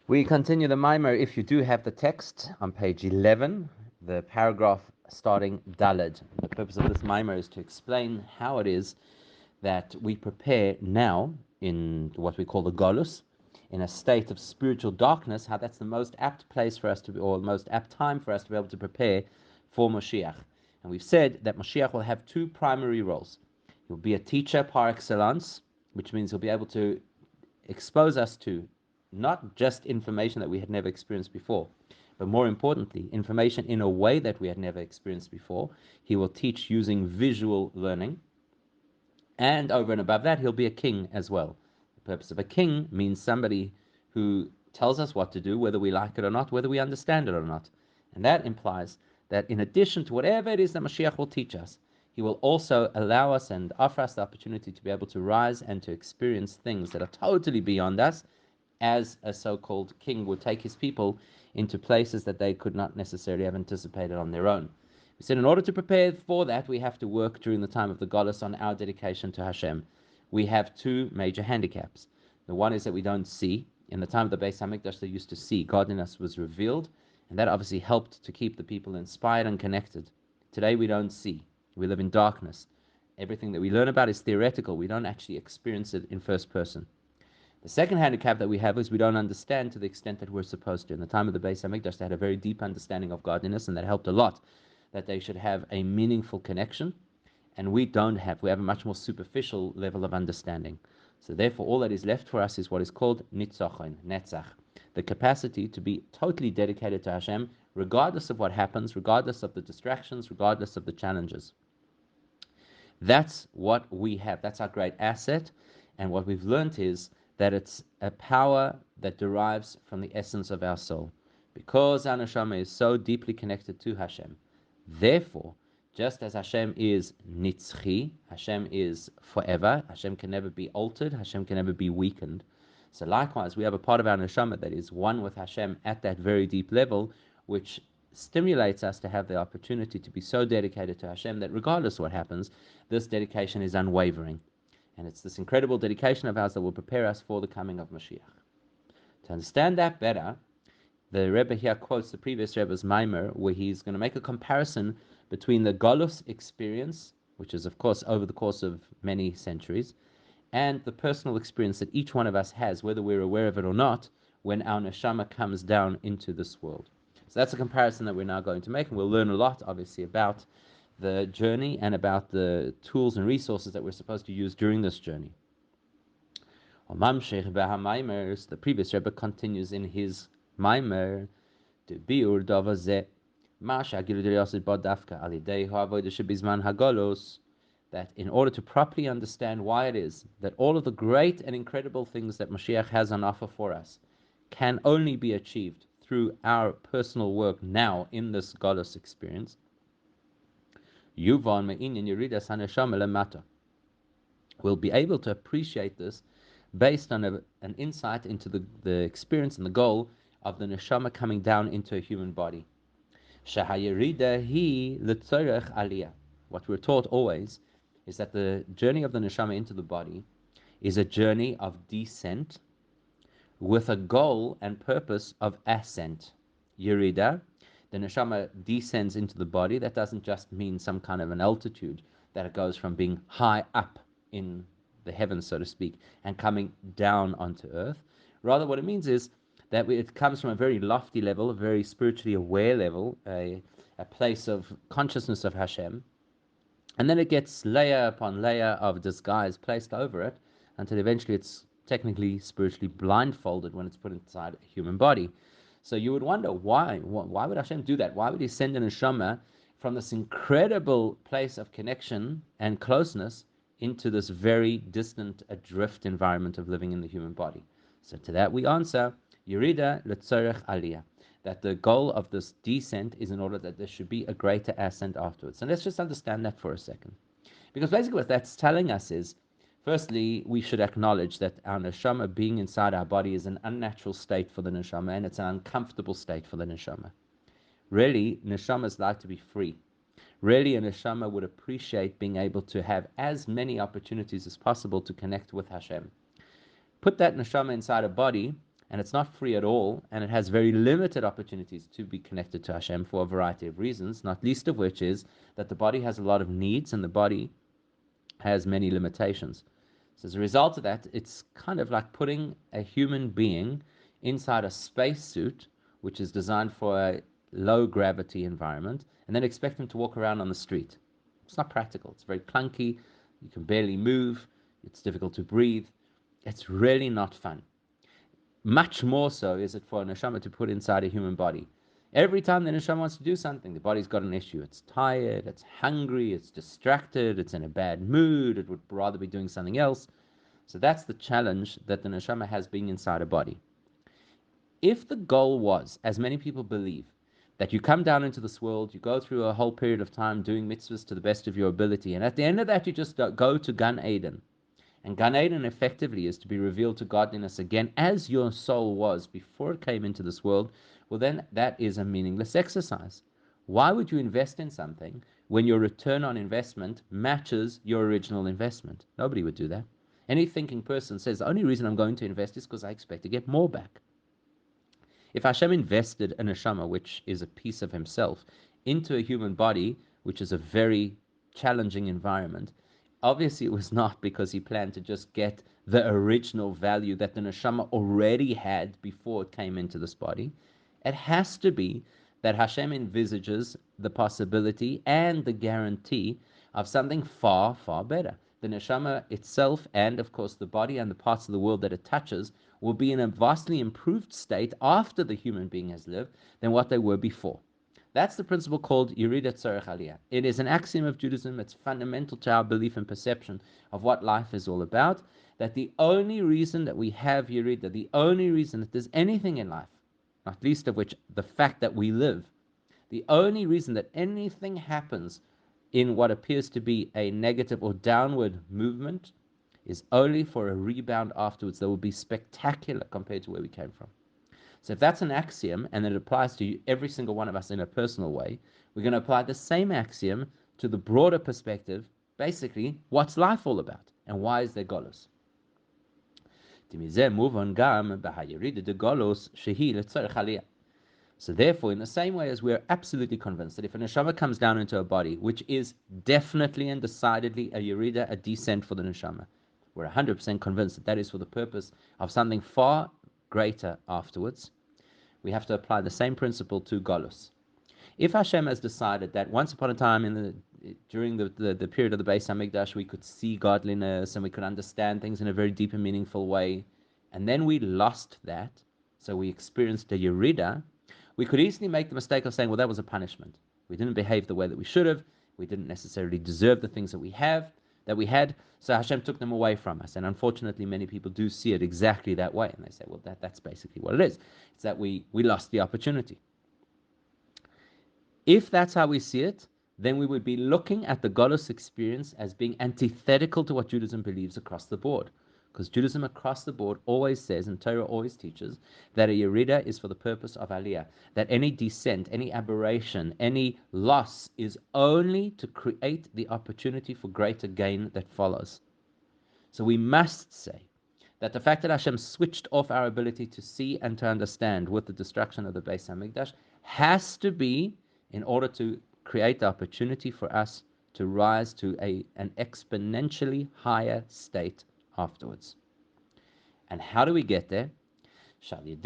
We continue the mimer. If you do have the text on page 11, the paragraph starting Daled. The purpose of this mimer is to explain how it is that we prepare now in what we call the Golus, in a state of spiritual darkness, how that's the most apt place for us to be, or the most apt time for us to be able to prepare for Mashiach. And we've said that Mashiach will have two primary roles. He'll be a teacher par excellence, which means he'll be able to expose us to not just information that we had never experienced before, but more importantly, information in a way that we had never experienced before. He will teach using visual learning. And over and above that, he'll be a king as well. The purpose of a king means somebody who tells us what to do, whether we like it or not, whether we understand it or not. And that implies that in addition to whatever it is that Mashiach will teach us, he will also allow us and offer us the opportunity to be able to rise and to experience things that are totally beyond us, as a so-called king would take his people into places that they could not necessarily have anticipated on their own. We said in order to prepare for that, we have to work during the time of the Golus on our dedication to Hashem. We have two major handicaps. The one is that we don't see. In the time of the Beis HaMikdash, they used to see. Godliness was revealed, and that obviously helped to keep the people inspired and connected. Today we don't see. We live in darkness. Everything that we learn about is theoretical. We don't actually experience it in first person. The second handicap that we have is we don't understand to the extent that we're supposed to. In the time of the Beis HaMikdash, they had a very deep understanding of godliness, and that helped a lot, that they should have a meaningful connection, and we don't have. We have a much more superficial level of understanding. So therefore, all that is left for us is what is called nitzachon, netzach, the capacity to be totally dedicated to Hashem, regardless of what happens, regardless of the distractions, regardless of the challenges. That's what we have. That's our great asset, and what we've learned is that it's a power that derives from the essence of our soul. Because our neshama is so deeply connected to Hashem, therefore, just as Hashem is nitzchi, Hashem is forever, Hashem can never be altered, Hashem can never be weakened. So likewise, we have a part of our neshama that is one with Hashem at that very deep level, which stimulates us to have the opportunity to be so dedicated to Hashem that regardless of what happens, this dedication is unwavering. And it's this incredible dedication of ours that will prepare us for the coming of Mashiach. To understand that better, the Rebbe here quotes the previous Rebbe's mimer, where he's going to make a comparison between the Golus experience, which is of course over the course of many centuries, and the personal experience that each one of us has, whether we're aware of it or not, when our neshama comes down into this world. So that's a comparison that we're now going to make, and we'll learn a lot, obviously, about the journey and about the tools and resources that we're supposed to use during this journey. The previous Rebbe continues in his mimer, that in order to properly understand why it is that all of the great and incredible things that Mashiach has on offer for us can only be achieved through our personal work now in this Golus experience, we'll be able to appreciate this based on an insight into the experience and the goal of the neshama coming down into a human body. What we're taught always is that the journey of the neshama into the body is a journey of descent with a goal and purpose of ascent. Yerida, the neshama descends into the body. That doesn't just mean some kind of an altitude, that it goes from being high up in the heavens, so to speak, and coming down onto earth. Rather, what it means is that it comes from a very lofty level, a very spiritually aware level, a place of consciousness of Hashem, and then it gets layer upon layer of disguise placed over it until eventually it's technically spiritually blindfolded when it's put inside a human body. So you would wonder, why would Hashem do that? Why would he send a neshama from this incredible place of connection and closeness into this very distant, adrift environment of living in the human body? So to that we answer, Yerida letzorech aliyah, that the goal of this descent is in order that there should be a greater ascent afterwards. And let's just understand that for a second. Because basically what that's telling us is, firstly, we should acknowledge that our neshama being inside our body is an unnatural state for the neshama, and it's an uncomfortable state for the neshama. Really, neshamas like to be free. Really, a neshama would appreciate being able to have as many opportunities as possible to connect with Hashem. Put that neshama inside a body, and it's not free at all, and it has very limited opportunities to be connected to Hashem for a variety of reasons, not least of which is that the body has a lot of needs and the body has many limitations. So as a result of that, it's kind of like putting a human being inside a spacesuit, which is designed for a low gravity environment, and then expect him to walk around on the street. It's not practical. It's very clunky. You can barely move. It's difficult to breathe. It's really not fun. Much more so is it for a neshama to put inside a human body. Every time the neshama wants to do something, the body's got an issue. It's tired, it's hungry, it's distracted, it's in a bad mood, it would rather be doing something else. So that's the challenge that the neshama has being inside a body. If the goal was, as many people believe, that you come down into this world, you go through a whole period of time doing mitzvahs to the best of your ability, and at the end of that you just go to Gan Eden, and Gan Eden effectively is to be revealed to godliness again as your soul was before it came into this world, well then that is a meaningless exercise. Why would you invest in something when your return on investment matches your original investment? Nobody would do that. Any thinking person says the only reason I'm going to invest is because I expect to get more back. If Hashem invested a neshama, which is a piece of himself, into a human body, which is a very challenging environment, obviously it was not because he planned to just get the original value that the neshama already had before it came into this body. It has to be that Hashem envisages the possibility and the guarantee of something far, far better. The neshama itself, and of course the body and the parts of the world that it touches, will be in a vastly improved state after the human being has lived than what they were before. That's the principle called Yerida Tzarech Aliyah. It is an axiom of Judaism. It's fundamental to our belief and perception of what life is all about, that the only reason that we have Yerida, the only reason that there's anything in life, not least of which the fact that we live, the only reason that anything happens in what appears to be a negative or downward movement is only for a rebound afterwards that will be spectacular compared to where we came from. So if that's an axiom and it applies to every single one of us in a personal way, we're going to apply the same axiom to the broader perspective. Basically, what's life all about and why is there golus? So therefore, in the same way as we're absolutely convinced that if a neshama comes down into a body, which is definitely and decidedly a yerida, a descent for the neshama, we're 100% convinced that that is for the purpose of something far greater afterwards, we have to apply the same principle to golus. If Hashem has decided that once upon a time during the period of the Beis Hamikdash we could see godliness and we could understand things in a very deep and meaningful way, and then we lost that, so we experienced a yerida, we could easily make the mistake of saying, well, that was a punishment. We didn't behave the way that we should have. We didn't necessarily deserve the things that we had, so Hashem took them away from us. And unfortunately, many people do see it exactly that way. And they say, well, that's basically what it is. It's that we lost the opportunity. If that's how we see it, then we would be looking at the Golus experience as being antithetical to what Judaism believes across the board. Because Judaism across the board always says, and Torah always teaches, that a yerida is for the purpose of aliyah, that any descent, any aberration, any loss is only to create the opportunity for greater gain that follows. So we must say that the fact that Hashem switched off our ability to see and to understand with the destruction of the Beis Hamikdash has to be in order to create the opportunity for us to rise to an exponentially higher state afterwards. And how do we get there? Well, there's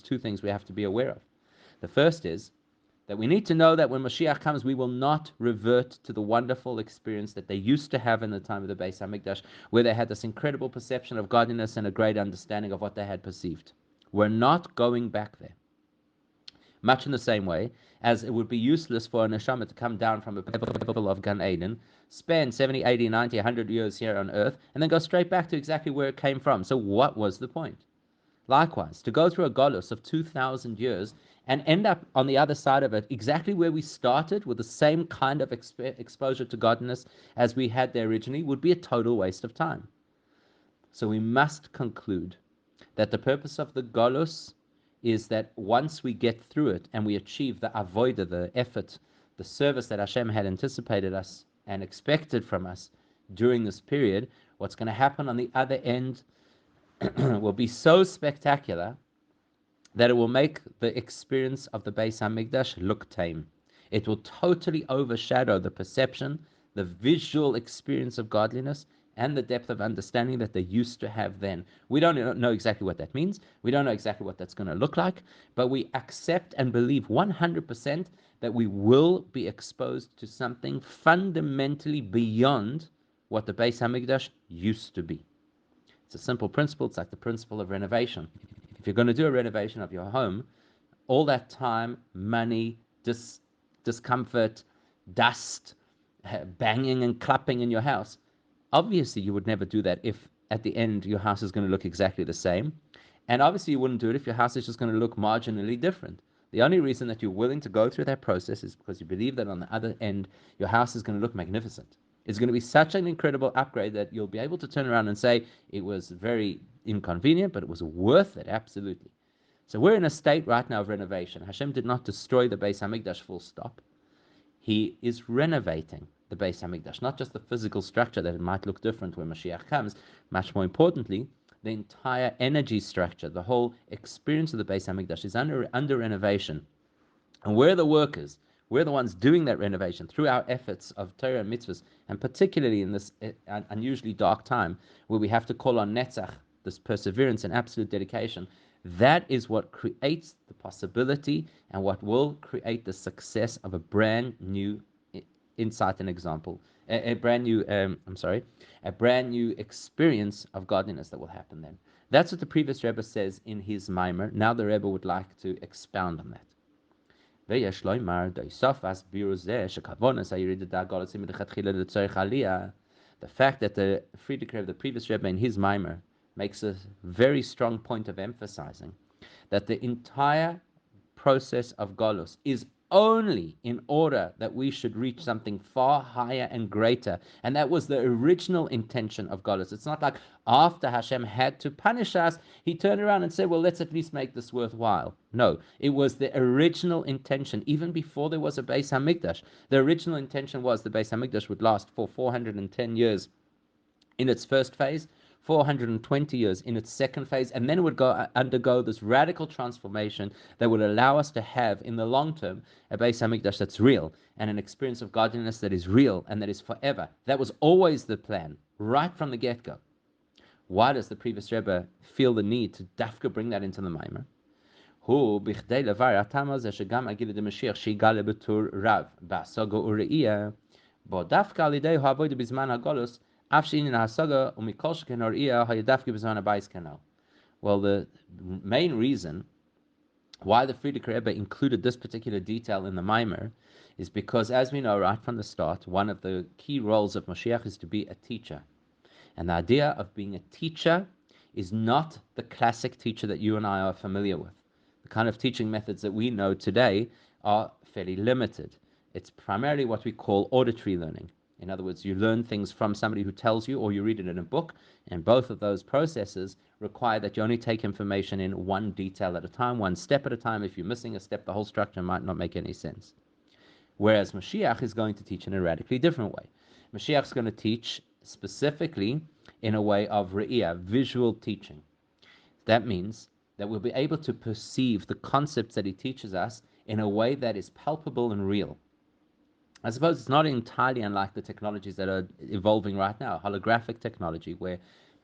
two things we have to be aware of. The first is that we need to know that when Mashiach comes, we will not revert to the wonderful experience that they used to have in the time of the Beis Hamikdash, where they had this incredible perception of godliness and a great understanding of what they had perceived. We're not going back there. Much in the same way as it would be useless for a neshama to come down from a level of Gan Eden, spend 70, 80, 90, 100 years here on earth, and then go straight back to exactly where it came from. So what was the point? Likewise, to go through a golus of 2,000 years and end up on the other side of it exactly where we started with the same kind of exposure to godliness as we had there originally would be a total waste of time. So we must conclude that the purpose of the golus is that once we get through it and we achieve the avodah, the effort, the service that Hashem had anticipated us and expected from us during this period, what's going to happen on the other end will be so spectacular that it will make the experience of the Beis Hamikdash look tame. It will totally overshadow the perception, the visual experience of godliness, and the depth of understanding that they used to have then. We don't know exactly what that means. We don't know exactly what that's going to look like, but we accept and believe 100% that we will be exposed to something fundamentally beyond what the Beis Hamikdash used to be. It's a simple principle. It's like the principle of renovation. If you're going to do a renovation of your home, all that time, money, discomfort, dust, banging and clapping in your house, obviously you would never do that if at the end your house is going to look exactly the same. And obviously you wouldn't do it if your house is just going to look marginally different. The only reason that you're willing to go through that process is because you believe that on the other end, your house is going to look magnificent. It's going to be such an incredible upgrade that you'll be able to turn around and say, it was very inconvenient, but it was worth it, absolutely. So we're in a state right now of renovation. Hashem did not destroy the Beis Hamikdash full stop. He is renovating the Beis Hamikdash, not just the physical structure that it might look different when Mashiach comes. Much more importantly, the entire energy structure, the whole experience of the Beis Hamikdash is under renovation. And we're the workers. We're the ones doing that renovation through our efforts of Torah and Mitzvos, and particularly in this unusually dark time where we have to call on Netzach, this perseverance and absolute dedication. That is what creates the possibility and what will create the success of a brand new insight and example, a brand new, a brand new experience of godliness that will happen then. That's what the previous Rebbe says in his Maimer. Now the Rebbe would like to expound on that. The fact that the Friedrich of the previous Rebbe in his Maimer makes a very strong point of emphasizing that the entire process of Golus is only in order that we should reach something far higher and greater. And that was the original intention of Golus. It's not like after Hashem had to punish us, he turned around and said, well, let's at least make this worthwhile. No, it was the original intention, even before there was a Beis Hamikdash. The original intention was the Beis Hamikdash would last for 410 years in its first phase, 420 years in its second phase, and then it would undergo this radical transformation that would allow us to have, in the long term, a Beis Hamikdash that's real, and an experience of godliness that is real and that is forever. That was always the plan, right from the get-go. Why does the previous Rebbe feel the need to dafka bring that into the Maimer? הוא בכדי לברר הטעם הזה שגם הגיל המשיח שיגלה בתור רב, בהשגה וראייה, בו דווקא על ידי העבודה בזמן הגולוס, well, the main reason why the Friedrich Rebbe included this particular detail in the Maimer is because, as we know right from the start, one of the key roles of Mashiach is to be a teacher. And the idea of being a teacher is not the classic teacher that you and I are familiar with. The kind of teaching methods that we know today are fairly limited. It's primarily what we call auditory learning. In other words, you learn things from somebody who tells you, or you read it in a book, and both of those processes require that you only take information in one detail at a time, one step at a time. If you're missing a step, the whole structure might not make any sense. Whereas Mashiach is going to teach in a radically different way. Mashiach is going to teach specifically in a way of re'iyah, visual teaching. That means that we'll be able to perceive the concepts that he teaches us in a way that is palpable and real. I suppose it's not entirely unlike the technologies that are evolving right now, holographic technology, where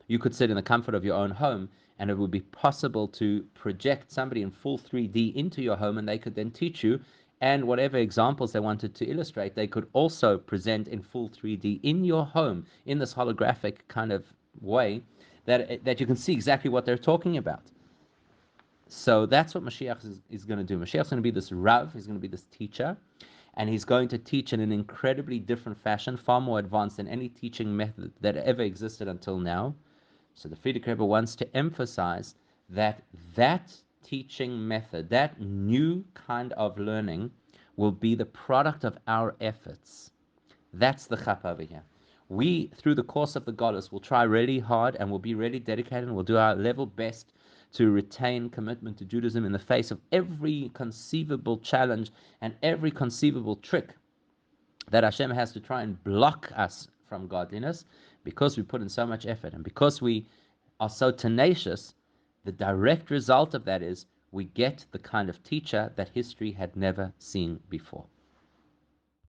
you could sit in the comfort of your own home and it would be possible to project somebody in full 3D into your home, and they could then teach you, and whatever examples they wanted to illustrate, they could also present in full 3D in your home in this holographic kind of way that you can see exactly what they're talking about. So that's what Mashiach is going to do. Mashiach is going to be this Rav, he's going to be this teacher, and he's going to teach in an incredibly different fashion, far more advanced than any teaching method that ever existed until now. So the Friedrich Rebbe wants to emphasize that teaching method, that new kind of learning, will be the product of our efforts. That's the chap over here. We, through the course of the Golus, will try really hard and will be really dedicated and we'll do our level best to retain commitment to Judaism in the face of every conceivable challenge and every conceivable trick that Hashem has to try and block us from godliness, because we put in so much effort, and because we are so tenacious, the direct result of that is we get the kind of teacher that history had never seen before.